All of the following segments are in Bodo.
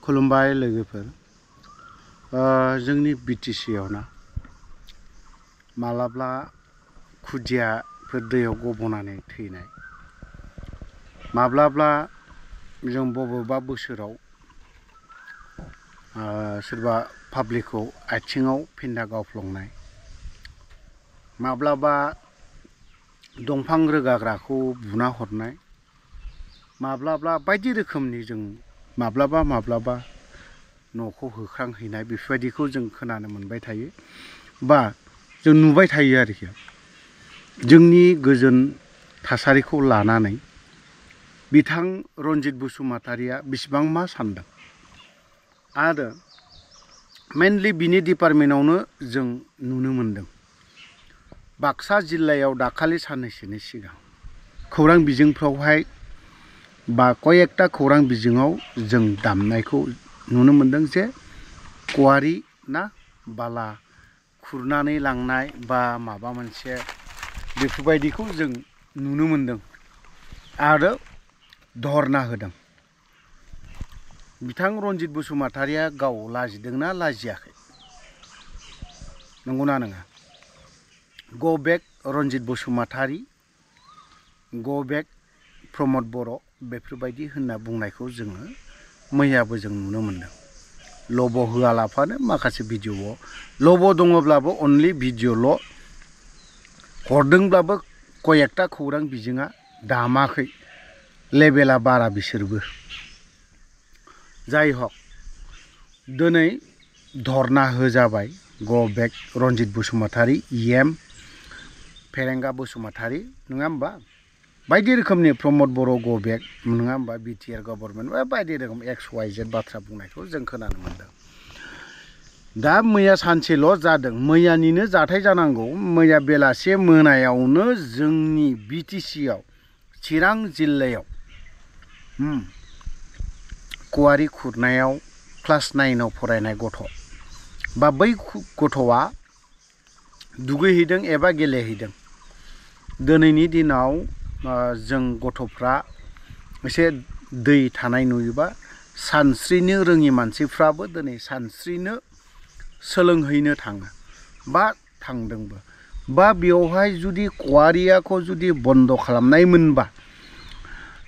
खुलुमबाय लोगोफोर जोंनि BTC आवना मालाब्ला खुदियाफोर दैयाव गबनानै थैनाय माब्लाब्ला जों बबेबा बोसोराव सोरबा पाब्लिकखौ आथिङाव फेन्दा गावफ्लंनाय माब्लाबा दंफां रोगाग्राखौ बुना हरनाय माब्लाबा बायदि रोखोमनि जों माब्लाबा न'खौ होख्रांहैनाय बेफोरबायदिखौ जों खोनानो मोनबाय थायो बा जों नुबाय थायो आरोखि जोंनि गोजोन थासारिखौ लानानै बिथां रनजित बसुमतारिया बेसेबां मा सानदों आरो मेनलि बिनि डिपार्टमेन्टआवनो जों नुनो मोनदों बाक्सा जिल्लायाव दाखालि साननैसोनि सिगां खौरां बिजोंफ्रावहाय बा कयेकटा खौरां बिजोङाव जों दामनायखौ नुनो मोनदों जे कवारि ना बाला खुरनानै लांनाय बा माबा मोनसे बेफोरबायदिखौ जों नुनो मोनदों आरो धरना होदों बिथां रनजित बसुमतारिया गाव लाजिदोंना लाजियाखै नंगौना नङा गो बेक रनजित बसुमतारि गो बेक प्रमद बर' बेफोरबायदि होनना बुंनायखौ जोङो मैयाबो जों नुनो मोनदों लब' होआलाफानो माखासे भिडिअ'आव लब' दङब्लाबो अनलि भिडिअ'ल' हरदोंब्लाबो कयेकटा खौरां बिजोङा दामाखै लेभेला बारा बिसोरबो जाय हक दिनै धरना होजाबाय गो बेक रनजित बसुमतारि EM फेरेंगा बसुमतारि नङा होमबा बायदि रोखोमनि प्रमद बर' गो बेक नङा होमबा BTR गभर्नमेन्ट बायदि रोखोम XYZ बाथ्रा बुंनायखौ जों खोनानो मोनदों दा मैया सानसेल' जादों मैयानिनो जाथाय जानांगौ मैया बेलासे मोनायावनो जोंनि BTC आव चिरां जिल्लायाव कवारि खुरनायाव क्लास 9 आव फरायनाय गथ' बा बै गथ'आ दुगैहैदों एबा गेलेहैदों दिनैनि दिनाव जों गथ'फ्रा एसे दै थानाय नुयोबा सानस्रिनो रोङि मानसिफ्राबो दिनै सानस्रिनो सोलोंहैनो थाङो बा थांदोंबो बा बेवहाय जुदि कवारियाखौ जुदि बन्द' खालामनायमोनबा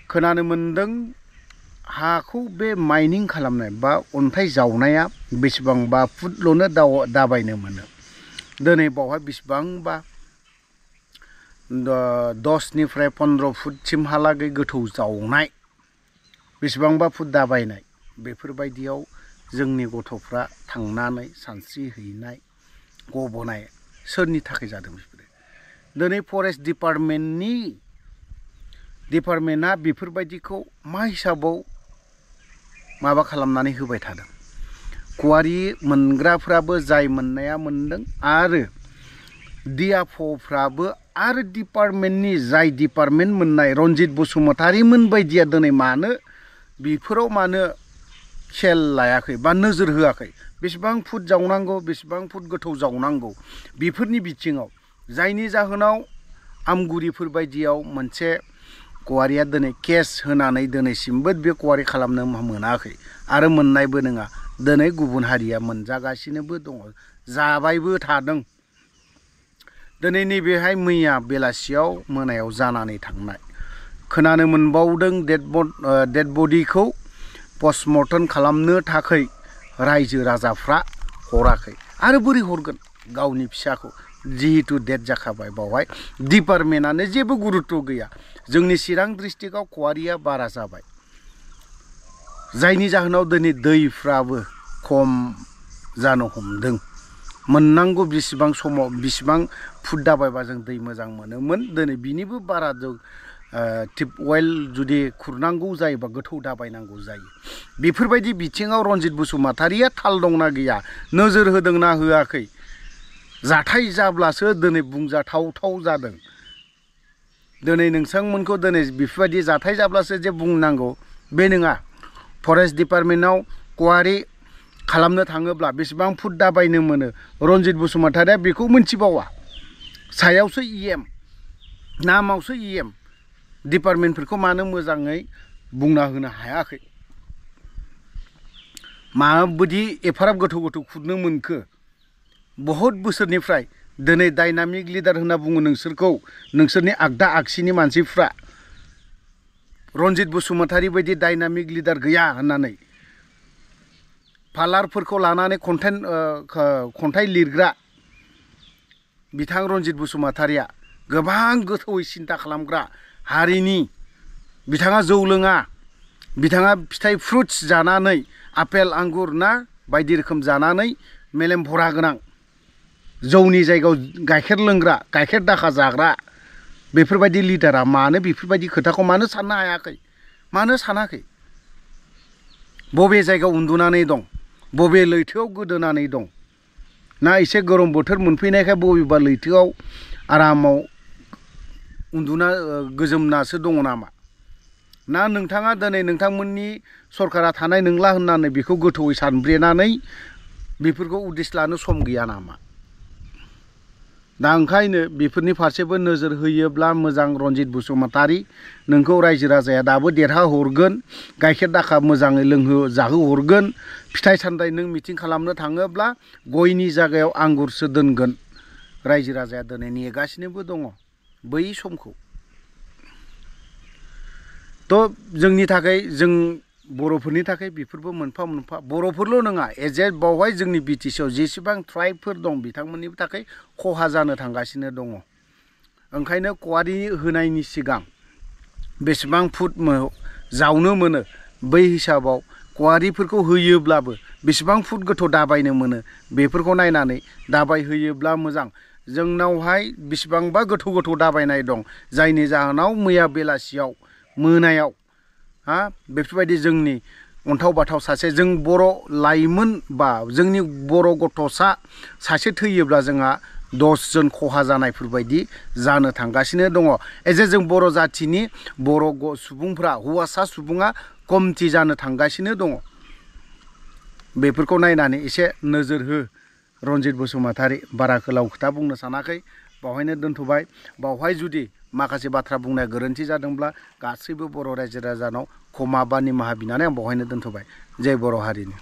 खोनानो मोनदों हाखौ बे माइनिं खालामनाय बा अन्थाइ जावनाया बेसेबांबा फुटल'नो दाबायनो मोनो दिनै बावहाय बेसेबांबा 10 निफ्राय 15 फुटसिमहालागै गोथौ जावनाय बेसेबांबा फुट दाबायनाय बेफोरबायदियाव जोंनि गथ'फ्रा थांनानै सानस्रिहैनाय गबनाय सोरनि थाखाय जादों बेफोरो दिनै फरेस्ट डिपार्टमेन्टआ बेफोरबायदिखौ मा हिसाबाव माबा खालामनानै होबाय थादों कवारि मोनग्राफ्राबो जाय मोननाया मोनदों आरो DFOफ्राबो आरो डिपार्टमेन्टनि जाय डिपार्टमेन्ट मोननाय रनजित बसुमतारिमोन बायदिया दिनै मानो बेफोराव मानो खेल लायाखै बा नोजोर होआखै बेसेबां फुट जावनांगौ बेसेबां फुट गोथौ जावनांगौ बेफोरनि बिथिङाव जायनि जाहोनाव आमगुरिफोर बायदियाव मोनसे कवारिया दिनै केस होनानै दिनैसिमबो बे कवारि खालामनो मोनाखै आरो मोननायबो नङा दिनै गुबुन हारिया मोनजागासिनोबो दङ जाबायबो थादों दिनै नैबेहाय मैया बेलासियाव मोनायाव जानानै थांनाय खोनानो मोनबावदों डेड बडिखौ पस्टमर्टम खालामनो थाखाय रायजो राजाफ्रा हराखै आरो बोरै हरगोन गावनि फिसाखौ जिहेतु डेट जाखाबाय बावहाय डिपार्टमेन्टआनो जेबो गुरुत्व गैया जोंनि चिरां डिस्ट्रिक्टआव कवारिया बारा जाबाय जायनि जाहोनाव दिनै दैफ्राबो खम जानो हमदों मोननांगौ बेसेबां समाव बेसेबां फुट दाबायबा जों दै मोजां मोनोमोन दिनै बिनिबो बारा जों टिउबवेल जुदि खुरनांगौ जायोबा गोथौ दाबायनांगौ जायो बेफोरबायदि बिथिङाव रनजित बसुमतारिया थाल दंना गैया नोजोर होदोंना होआखै जाथाय जाब्लासो दिनै बुंजाथाव जादों दिनै नोंथांमोनखौ दिनै बेफोरबायदि जाथाय जाब्लासो जे बुंनांगौ बे नङा फरेस्ट डिपार्टमेन्टआव कवारि खालामनो थाङोब्ला बेसेबां फुट दाबायनो मोनो रनजित बसुमतारिया बेखौ मिन्थिबावा सायावसो EM नामावसो EM डिपार्टमेन्टफोरखौ मानो मोजाङै बुंना होनो हायाखै माबायदि एफाराब गोथौ गोथौ खुरनो मोनखो बहुद बोसोरनिफ्राय दिनै डायनामिक लिडार होनना बुङो नोंसोरखौ नोंसोरनि आगदा आगसिनि मानसिफ्रा रनजित बसुमतारी बायदि डायनामिक लिडार गैया होननानै फालारफोरखौ लानानै खन्थाइ लिरग्रा बिथां रनजित बसुमतारीया गोबां गोथौयै सिन्ता खालामग्रा हारिनि बिथाङा जौ लोङा बिथाङा फिथाइ फ्रुट्स जानानै आपेल आंगुर ना बायदि रोखोम जानानै मेलेम भरा गोनां जौनि जायगायाव गाइखेर लोंग्रा गाइखेर दाखा जाग्रा बेफोरबायदि लिडारा मानो बेफोरबायदि खोथाखौ मानो साननो हायाखै मानो सानाखै बबे जायगायाव उन्दुनानै दं बबे लैथोआव गोदोनानै दं ना एसे गरम बोथोर मोनफैनायखाय बबेबा लैथोआव आरामाव उन्दुना गोजोमनासो दङ नामा ना नोंथाङा दिनै नोंथांमोननि सरकारा थानाय नंला होननानै बेखौ गोथौयै सानब्रेनानै बेफोरखौ उदिस लानो सम गैया नामा दा ओंखायनो बेफोरनि फारसेबो नोजोर होयोब्ला मोजां रनजित बसुमतारी नोंखौ रायजो राजाया दाबो देरहाहरगोन गाइखेर दाखा मोजाङै जाहोहरगोन फिथाइ सामथाइ नों मिटिं खालामनो थाङोब्ला गयनि जायगायाव आंगुरसो दोनगोन रायजो राजाया दिनै नेगासिनोबो दङ बै समखौ थ' जोंनि थाखाय जों बर'फोरनि थाखाय बेफोरबो मोनफा मोनफा बर'फोरल' नङा बावहाय जोंनि बिटिसिआव जेसेबां ट्राइबफोर दं बिथांमोननि थाखाय खहा जानो थांगासिनो दङ ओंखायनो कवारि होनायनि सिगां बेसेबां फुट जावनो मोनो बै हिसाबाव कवारिफोरखौ होयोब्लाबो बेसेबां फुट गोथौ दाबायनो मोनो बेफोरखौ नायनानै दाबाय होयोब्ला मोजां जोंनावहाय बेसेबांबा गोथौ गोथौ दाबायनाय दं जायनि जाहोनाव मैया बेलासियाव मोनायाव बेफोरबायदि जोंनि अन्थाव बाथाव सासे जों बर' लाइमोन बा जोंनि बर' गथ'सा सासे थैयोब्ला जोंहा 10 जन खहा जानायफोरबायदि जानो थांगासिनो दङ जों बर' जाथिनि बर' सुबुंफ्रा हौवासा सुबुङा खमथि जानो थांगासिनो दङ बेफोरखौ नायनानै एसे नोजोर हो रनजित बसुमतारी बारा गोलाव खोथा बुंनो सानाखै बावहायनो दोनथ'बाय बावहाय जुदि माखासे बाथ्रा बुंनाया गोरोन्थि जादोंब्ला गासैबो बर' रायजो राजानाव क्षमा बा निमाहा बिनानै आं बावहायनो दोनथ'बाय जय बर' हारिनि